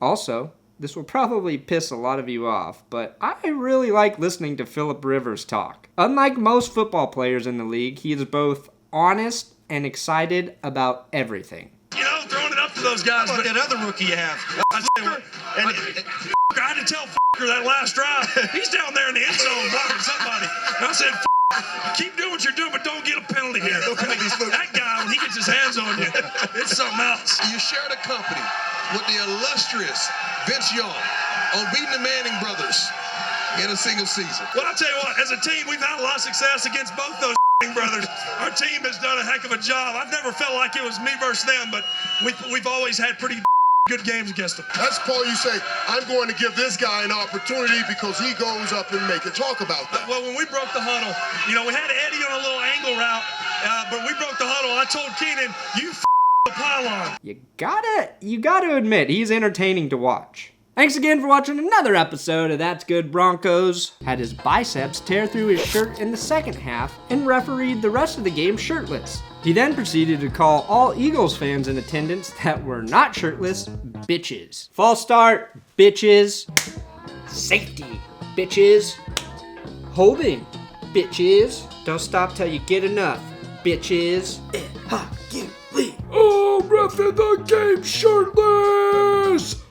Also, this will probably piss a lot of you off, but I really like listening to Phillip Rivers talk. Unlike most football players in the league, he is both honest and excited about everything. You know, throwing it up to those guys. But that other rookie you have. I had to tell that last drive. He's down there in the end zone blocking somebody. And I said, keep doing what you're doing, but don't get a penalty here. That guy, when he gets his hands on you, it's something else. You shared a company with the illustrious Vince Young on beating the Manning brothers in a single season. Well, I'll tell you what, as a team, we've had a lot of success against both those brothers. Our team has done a heck of a job. I've never felt like it was me versus them, but we've always had pretty good games against them. That's Paul, you say, I'm going to give this guy an opportunity because he goes up and make a talk about that. Well, when we broke the huddle, you know, we had Eddie on a little angle route, but we broke the huddle. I told Keenan, you the pylon. You gotta admit, he's entertaining to watch. Thanks again for watching another episode of That's Good Broncos. Had his biceps tear through his shirt in the second half and refereed the rest of the game shirtless. He then proceeded to call all Eagles fans in attendance that were not shirtless bitches. False start, bitches. Safety, bitches. Holding, bitches. Don't stop till you get enough, bitches. Oh, ref in the game shirtless!